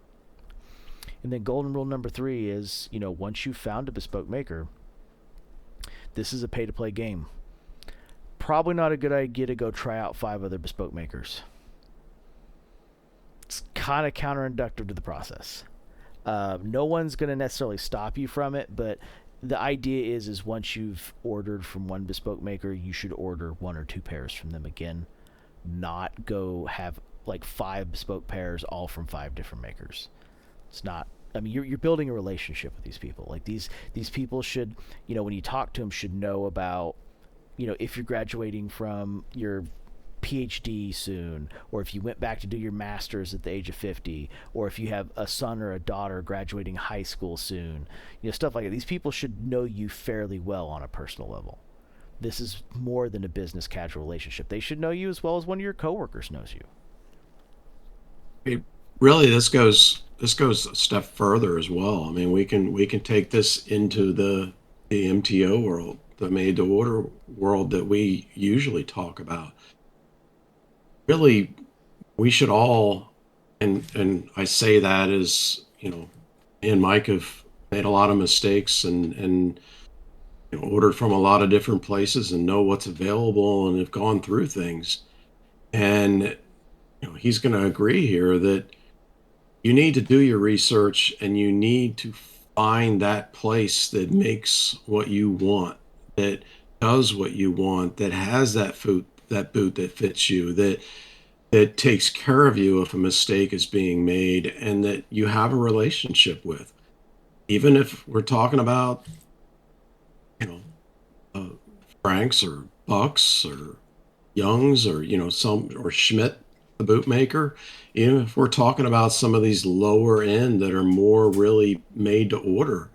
And then golden rule number 3 is, once you've found a Bespoke maker, this is a pay-to-play game. Probably not a good idea to go try out 5 other Bespoke makers. It's kind of counterinductive to the process. No one's going to necessarily stop you from it, but the idea is once you've ordered from one Bespoke maker, you should order 1 or 2 pairs from them again. Not go have like 5 Bespoke pairs all from 5 different makers. It's not. I mean, you're building a relationship with these people. Like these people should, when you talk to them, should know about, if you're graduating from your PhD soon, or if you went back to do your master's at the age of 50, or if you have a son or a daughter graduating high school soon, stuff like that. These people should know you fairly well on a personal level. This is more than a business casual relationship. They should know you as well as one of your coworkers knows you. Really, this goes a step further as well. I mean, we can take this into the MTO world, the made to order world that we usually talk about. Really, we should all, and I say that as me and Mike have made a lot of mistakes and ordered from a lot of different places and know what's available and have gone through things. And he's going to agree here that you need to do your research and you need to find that place that makes what you want, that does what you want, that has that boot that fits you, that takes care of you if a mistake is being made, and that you have a relationship with. Even if we're talking about, Franks or Bucks or Youngs or, some or Schmidt, the bootmaker, even if we're talking about some of these lower end that are more really made to order,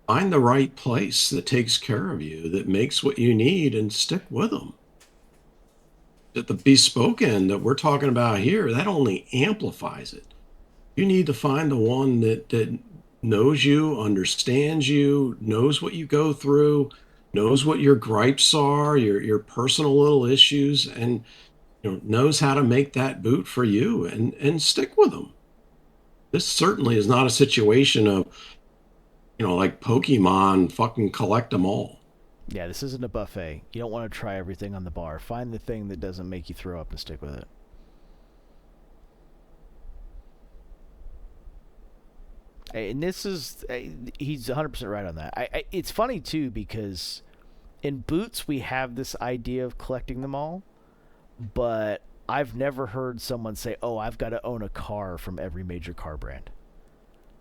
find the right place that takes care of you, that makes what you need, and stick with them. At the bespoke end that we're talking about here, that only amplifies it. You need to find the one that knows you, understands you, knows what you go through, knows what your gripes are, your personal little issues, and knows how to make that boot for you, and stick with them. This certainly is not a situation of, like Pokemon, fucking collect them all. Yeah, this isn't a buffet. You don't want to try everything on the bar. Find the thing that doesn't make you throw up and stick with it. And this is, he's 100% right on that. It's funny too because in boots we have this idea of collecting them all, but I've never heard someone say, "Oh, I've got to own a car from every major car brand."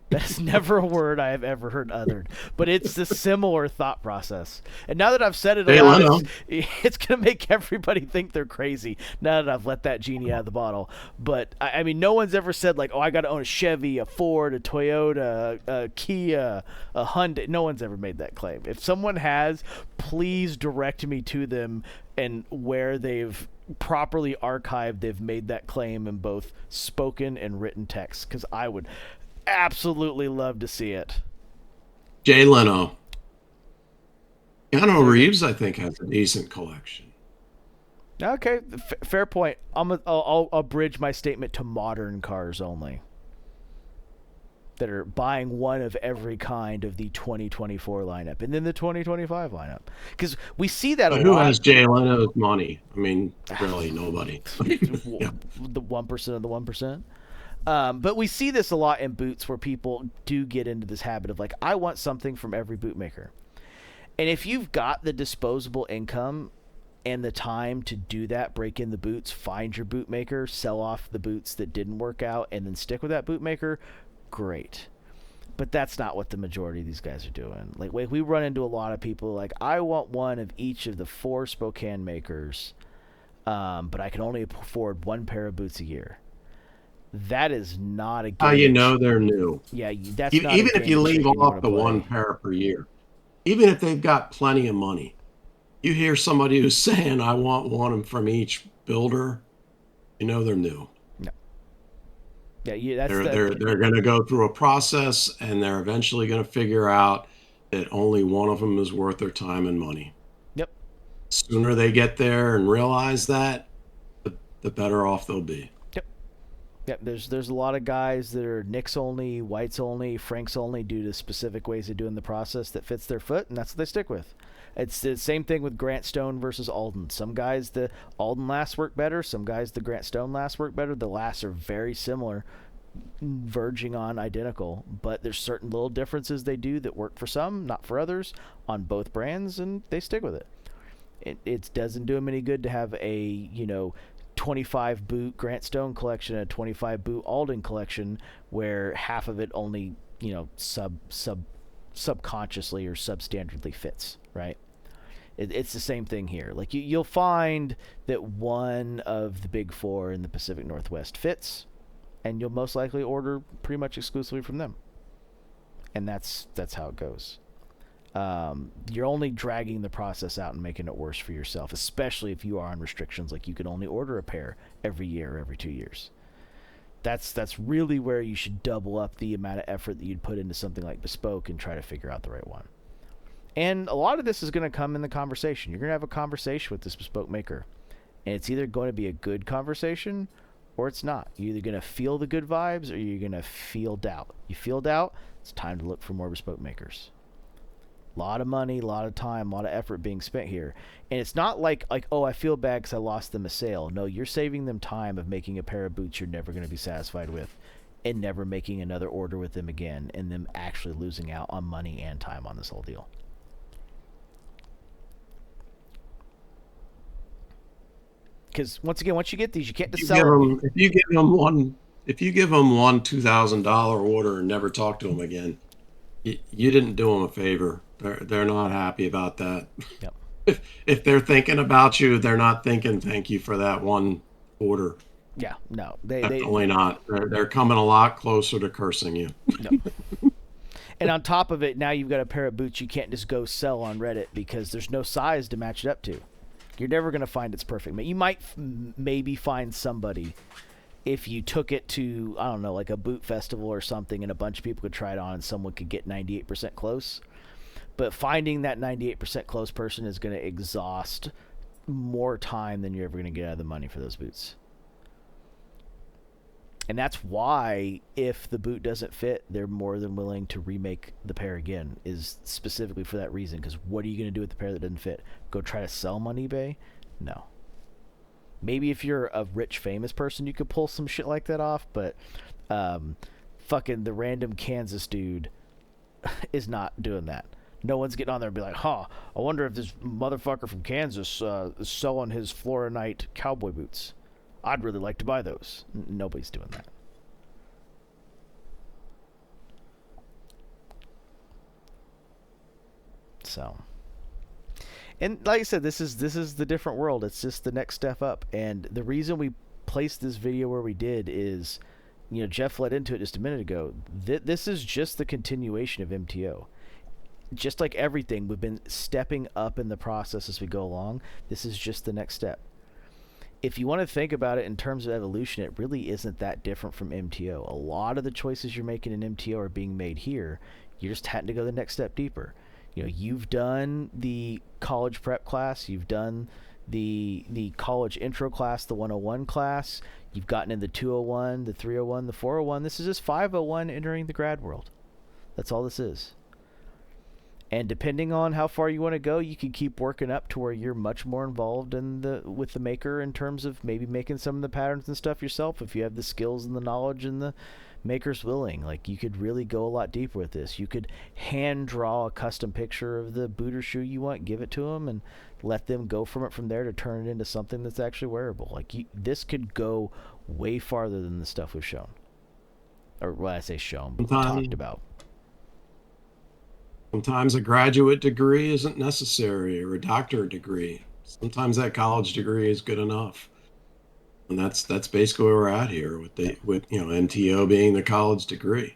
That's never a word I have ever heard uttered, but it's a similar thought process. And now that I've said it Jay aloud, Leno. it's going to make everybody think they're crazy now that I've let that genie out of the bottle. But, I mean, no one's ever said, like, oh, I got to own a Chevy, a Ford, a Toyota, a Kia, a Hyundai. No one's ever made that claim. If someone has, please direct me to them and where they've properly archived, they've made that claim in both spoken and written text, because I would absolutely love to see it. Jay Leno. Keanu Reeves, I think, has a decent collection. Okay, fair point. I'll bridge my statement to modern cars only that are buying one of every kind of the 2024 lineup and then the 2025 lineup, because we see that But a who lot. has Jay Leno's money? I mean, really nobody. Yeah. The 1% of the 1%. But we see this a lot in boots where people do get into this habit of like, I want something from every bootmaker. And if you've got the disposable income and the time to do that, break in the boots, find your bootmaker, sell off the boots that didn't work out, and then stick with that bootmaker, great. But that's not what the majority of these guys are doing. Like, we run into a lot of people like, I want one of each of the 4 Spokane makers, but I can only afford one pair of boots a year. That is not a game. How you know they're new. Yeah, that's not Even a if game you of leave chicken you off want the to one play. pair per year, even if they've got plenty of money, you hear somebody who's saying, I want one from each builder, they're new. No. Yeah, that's They're going to go through a process, and they're eventually going to figure out that only one of them is worth their time and money. Yep. Sooner they get there and realize that, the better off they'll be. Yep. Yep. There's a lot of guys that are Nicks only, Whites only, Franks only due to specific ways of doing the process that fits their foot, and that's what they stick with. It's the same thing with Grant Stone versus Alden. Some guys the Alden lasts work better. Some guys the Grant Stone lasts work better. The lasts are very similar, verging on identical, but there's certain little differences they do that work for some, not for others, on both brands, and they stick with it. It doesn't do them any good to have a 25 boot Grant Stone collection, a 25 boot Alden collection, where half of it only subconsciously or substandardly fits, right? It's the same thing here. Like you'll find that one of the big 4 in the Pacific Northwest fits, and you'll most likely order pretty much exclusively from them. And that's how it goes. You're only dragging the process out and making it worse for yourself, especially if you are on restrictions like you can only order a pair every year or every 2 years. That's really where you should double up the amount of effort that you'd put into something like Bespoke and try to figure out the right one. And a lot of this is going to come in the conversation. You're going to have a conversation with this Bespoke maker, and it's either going to be a good conversation or it's not. You're either going to feel the good vibes or you're going to feel doubt. You feel doubt, it's time to look for more Bespoke makers. A lot of money, a lot of time, a lot of effort being spent here. And it's not like oh, I feel bad because I lost them a sale. No, you're saving them time of making a pair of boots you're never going to be satisfied with and never making another order with them again, and them actually losing out on money and time on this whole deal. Because once again, once you get these, you can't just sell them. If you give them one $2,000 order and never talk to them again, you didn't do them a favor. They're not happy about that. Yep. If they're thinking about you, they're not thinking thank you for that one order. Yeah, no, they Definitely not. They're coming a lot closer to cursing you. no. And on top of it, now you've got a pair of boots you can't just go sell on Reddit because there's no size to match it up to. You're never going to find its perfect. You might maybe find somebody if you took it to, I don't know, like a boot festival or something, and a bunch of people could try it on and someone could get 98% close. But finding that 98% close person is going to exhaust more time than you're ever going to get out of the money for those boots. And that's why, if the boot doesn't fit, they're more than willing to remake the pair again, is specifically for that reason. Because what are you going to do with the pair that doesn't fit? Go try to sell them on eBay? No. Maybe if you're a rich, famous person, you could pull some shit like that off, but fucking the random Kansas dude is not doing that. No one's getting on there and be like, huh, I wonder if this motherfucker from Kansas is selling his Florinite cowboy boots. I'd really like to buy those. Nobody's doing that. So, and like I said, this is the different world. It's just the next step up. And the reason we placed this video where we did is, Jeff led into it just a minute ago. This is just the continuation of MTO. Just like everything, we've been stepping up in the process as we go along. This is just the next step. If you want to think about it in terms of evolution, it really isn't that different from MTO. A lot of the choices you're making in MTO are being made here. You're just having to go the next step deeper. You've done the college prep class. You've done the college intro class, the 101 class. You've gotten in the 201, the 301, the 401. This is just 501 entering the grad world. That's all this is. And depending on how far you want to go, you can keep working up to where you're much more involved with the maker in terms of maybe making some of the patterns and stuff yourself if you have the skills and the knowledge and the maker's willing. Like, you could really go a lot deeper with this. You could hand draw a custom picture of the boot or shoe you want, give it to them, and let them go from there to turn it into something that's actually wearable. Like, this could go way farther than the stuff we've shown. Or when I say shown, but talked about. Sometimes a graduate degree isn't necessary, or a doctorate degree. Sometimes that college degree is good enough. And that's basically where we're at here with MTO being the college degree.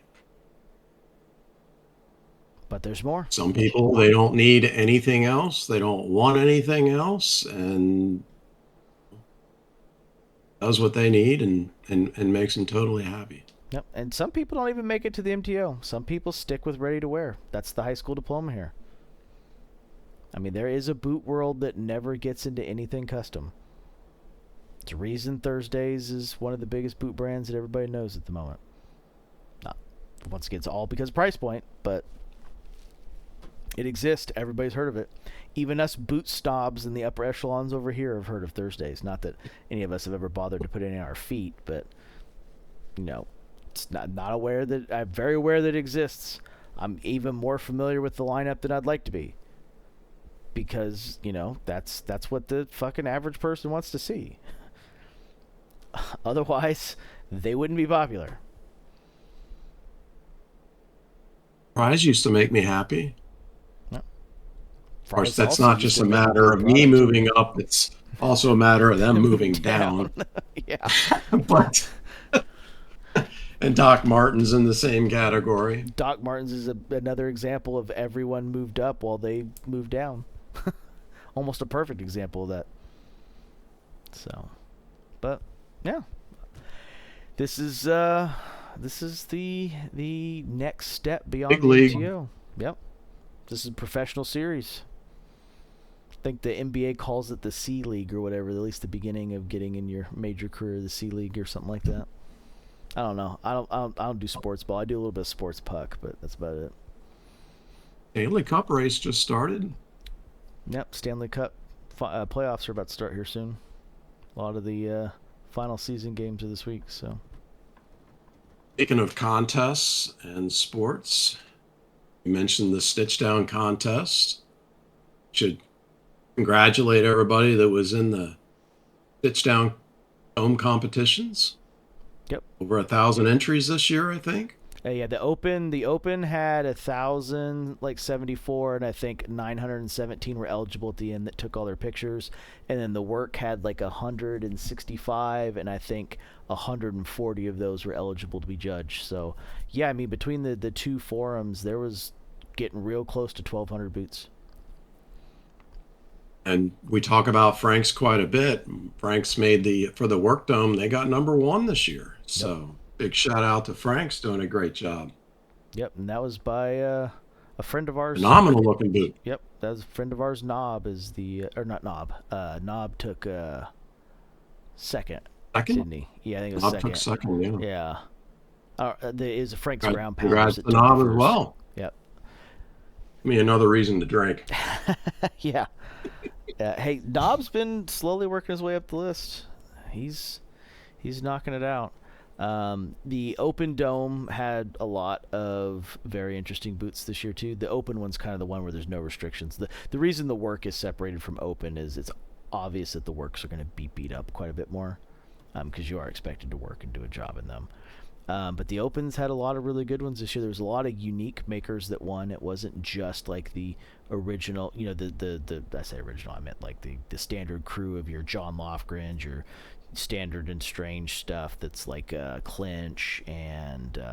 But there's more. Some people, they don't need anything else. They don't want anything else, and does what they need and makes them totally happy. Yep, and some people don't even make it to the MTO. Some people stick with ready to wear. That's the high school diploma here. I mean, there is a boot world that never gets into anything custom. It's a reason Thursdays is one of the biggest boot brands that everybody knows at the moment. Not, once again, it's all because of price point, but it exists. Everybody's heard of it. Even us boot snobs in the upper echelons over here have heard of Thursdays. Not that any of us have ever bothered to put it in our feet, but, it's not aware that I'm very aware that it exists. I'm even more familiar with the lineup than I'd like to be, because that's what the fucking average person wants to see. Otherwise, they wouldn't be popular. Fries used to make me happy. No. Of course, that's not just a matter of me moving up; it's also a matter of them moving down. Yeah, but. And Doc Martens in the same category. Doc Martens is another example of everyone moved up while they moved down. Almost a perfect example of that. So, but yeah, this is the next step beyond Big league. MTO. Yep, this is a professional series. I think the NBA calls it the C League or whatever. At least the beginning of getting in your major career, the C League or something like that. I don't know. I don't do sports ball. I do a little bit of sports puck, but that's about it. Stanley Cup race just started. Yep, Stanley Cup playoffs are about to start here soon. A lot of the final season games are this week. So, Speaking of contests and sports, you mentioned the Stitchdown contest. Should congratulate everybody that was in the Stitchdown home competitions. Yep. Over 1,000 entries this year, I think. Yeah, the open had 1,074, and I think 917 were eligible at the end that took all their pictures, and then the work had like 165, and I think 140 of those were eligible to be judged. So yeah, I mean between the two forums, there was getting real close to 1,200 boots. And we talk about Frank's quite a bit. Frank's made for the Work Dome, they got number one this year. Yep. So big shout out to Frank's doing a great job. Yep, and that was by a friend of ours. Phenomenal looking boot. Yep, that was a friend of ours. Knob is the or not Knob. Knob took second. Second? Didn't he? Yeah, I think it was Knob second. took second, yeah. Yeah. It was a Frank's Brown Congrats Powders. to Knob as well. Yep. I mean, another reason to drink. Yeah. Hey, Knob's been slowly working his way up the list. He's knocking it out. The Open Dome had a lot of very interesting boots this year too. The Open one's kind of the one where there's no restrictions. The reason the work is separated from Open is it's obvious that the works are going to be beat up quite a bit more, because you are expected to work and do a job in them. But the Opens had a lot of really good ones this year. There was a lot of unique makers that won. It wasn't just like the original, the I say original, I meant like the standard crew of your John Lofgren, your standard and strange stuff that's like Clinch and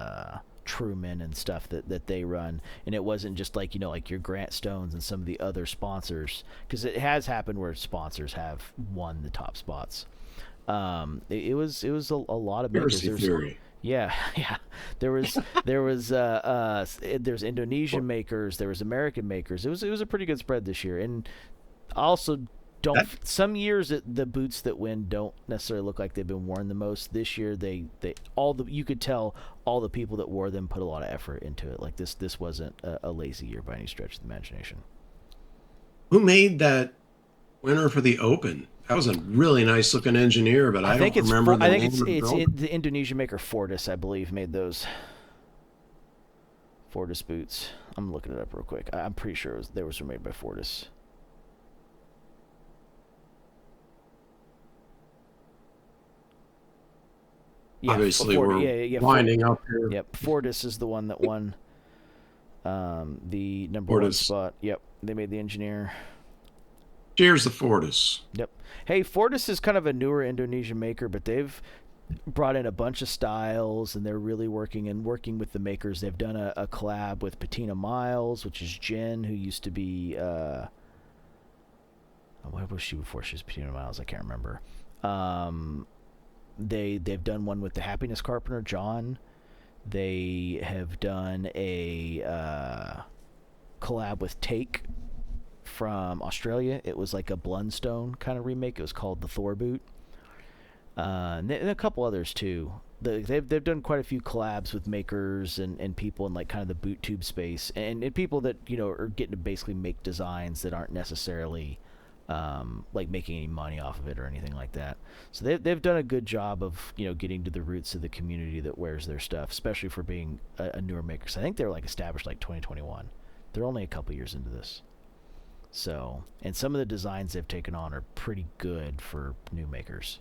Truman and stuff that they run. And it wasn't just like, like your Grant Stones and some of the other sponsors, because it has happened where sponsors have won the top spots. It was a lot of makers. Yeah, yeah. There's Indonesian makers, there was American makers. It was a pretty good spread this year. And also some years the boots that win don't necessarily look like they've been worn the most. This year you could tell all the people that wore them put a lot of effort into it. Like this wasn't a lazy year by any stretch of the imagination. Who made that winner for the Open? That was a really nice looking engineer, but I don't remember the name. It's the Indonesian maker Fortis, I believe, made those Fortis boots. I'm looking it up real quick. I'm pretty sure they were made by Fortis. Yeah, obviously we're winding up here. Yep, Fortis is the one that won the number one spot. Yep, they made the engineer. Cheers to Fortis. Yep. Hey, Fortis is kind of a newer Indonesian maker, but they've brought in a bunch of styles, and they're really working with the makers. They've done a collab with Patina Miles, which is Jen, who used to be what was she before she was Patina Miles? I can't remember. They've done one with the Happiness Carpenter, John. They have done a collab with Take from Australia. It was like a Blundstone kind of remake. It was called the Thor boot. And a couple others too. They've done quite a few collabs with makers and people in like kind of the boot tube space, and people that are getting to basically make designs that aren't necessarily like making any money off of it or anything like that. So they've done a good job of getting to the roots of the community that wears their stuff, especially for being a newer maker. So I think they're like established like 2021. They're only a couple years into this. So, and some of the designs they've taken on are pretty good for new makers.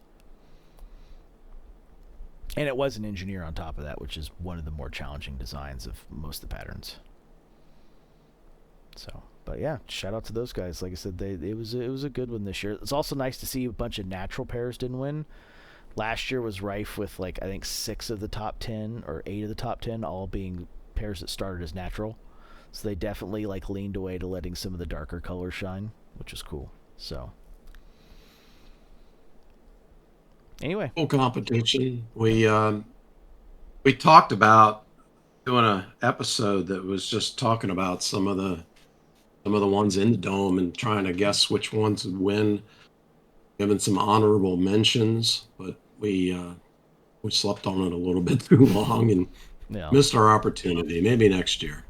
And it was an engineer on top of that, which is one of the more challenging designs of most of the patterns. So, but yeah, shout out to those guys. Like I said, it was a good one this year. It's also nice to see a bunch of natural pairs didn't win. Last year was rife with like I think 6 of the top 10 or 8 of the top 10 all being pairs that started as natural. So they definitely like leaned away to letting some of the darker colors shine, which is cool. So anyway, full competition. We talked about doing an episode that was just talking about some of the ones in the dome and trying to guess which ones would win, giving some honorable mentions, but we slept on it a little bit too long and missed our opportunity. Maybe next year.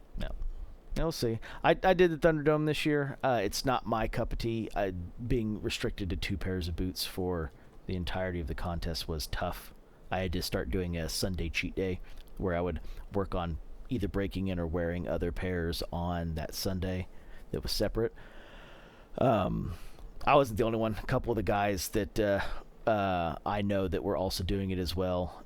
We'll see. I did the Thunderdome this year. It's not my cup of tea. Being restricted to 2 pairs of boots for the entirety of the contest was tough. I had to start doing a Sunday cheat day where I would work on either breaking in or wearing other pairs on that Sunday that was separate. I wasn't the only one. A couple of the guys that I know that were also doing it as well.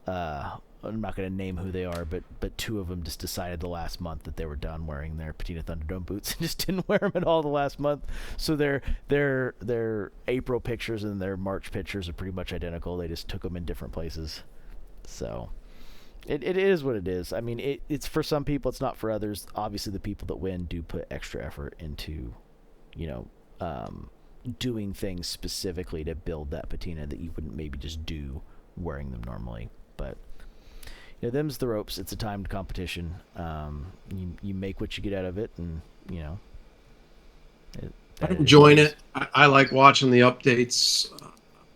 I'm not going to name who they are, but two of them just decided the last month that they were done wearing their Patina Thunderdome boots and just didn't wear them at all the last month. So their April pictures and their March pictures are pretty much identical. They just took them in different places. So it is what it is. I mean, it's for some people, it's not for others. Obviously, the people that win do put extra effort into, you know, doing things specifically to build that patina that you wouldn't maybe just do wearing them normally. But you know, them's the ropes. It's a timed competition. You make what you get out of it, and you know. I'm enjoying it. I like watching the updates.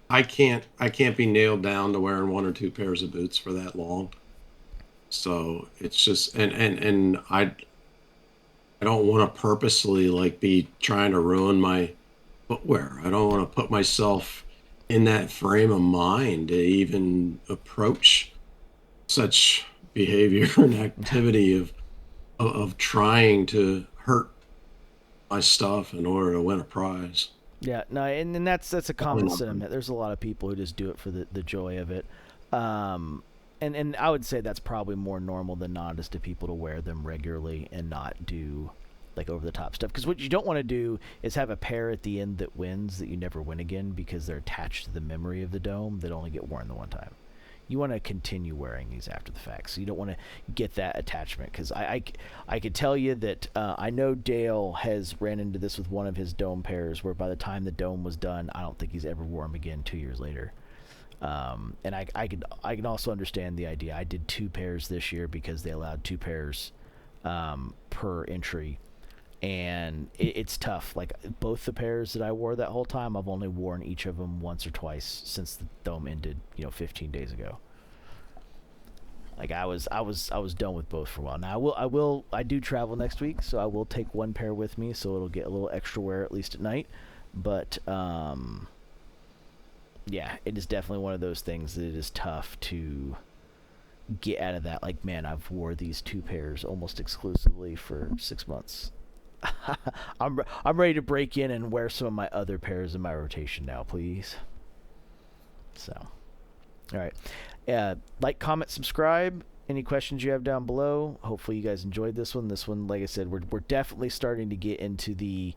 I can't be nailed down to wearing one or two pairs of boots for that long. So it's just and I don't want to purposely like be trying to ruin my footwear. I don't want to put myself in that frame of mind to even approach such behavior and activity of trying to hurt my stuff in order to win a prize. Yeah, no, and that's a Definitely common not for me. sentiment. There's a lot of people who just do it for the joy of it. And I would say that's probably more normal than not, is to people to wear them regularly and not do like over the top stuff. Because what you don't want to do is have a pair at the end that wins that you never win again because they're attached to the memory of the dome that only get worn the one time. You want to continue wearing these after the fact, so you don't want to get that attachment. Because I could tell you that I know Dale has ran into this with one of his dome pairs, where by the time the dome was done, I don't think he's ever wore them again 2 years later. And I can also understand the idea. I did 2 pairs this year because they allowed 2 pairs per entry, and it's tough. Like both the pairs that I wore that whole time, I've only worn each of them once or twice since the dome ended, 15 days ago. Like I was done with both for a while. Now I do travel next week, so I will take one pair with me, so it'll get a little extra wear at least at night. But yeah, it is definitely one of those things that it is tough to get out of that. Like, man, I've wore these 2 pairs almost exclusively for 6 months. I'm ready to break in and wear some of my other pairs in my rotation now, please. So, all right. Like, comment, subscribe. Any questions you have down below. Hopefully you guys enjoyed this one. This one, like I said, we're definitely starting to get into the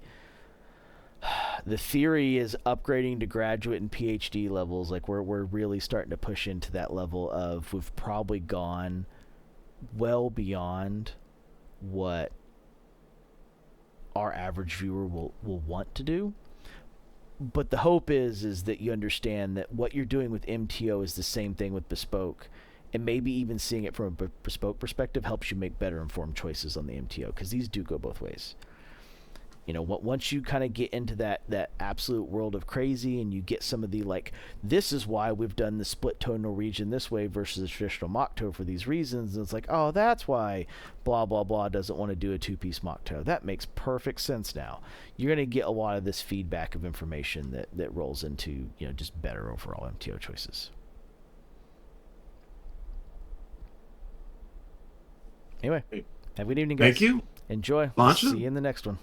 theory is upgrading to graduate and PhD levels. Like we're really starting to push into that level of, we've probably gone well beyond what our average viewer will want to do. But the hope is that you understand that what you're doing with MTO is the same thing with Bespoke, and maybe even seeing it from a Bespoke perspective helps you make better informed choices on the MTO, because these do go both ways. Once you kind of get into that absolute world of crazy, and you get some of the, like, this is why we've done the split toe Norwegian this way versus the traditional mock toe for these reasons, and it's like, oh, that's why blah blah blah doesn't want to do a 2-piece mock toe. That makes perfect sense now. You're going to get a lot of this feedback of information that rolls into just better overall MTO choices. Anyway, have a good evening, guys. Thank you. Enjoy. Launch it. See you in the next one.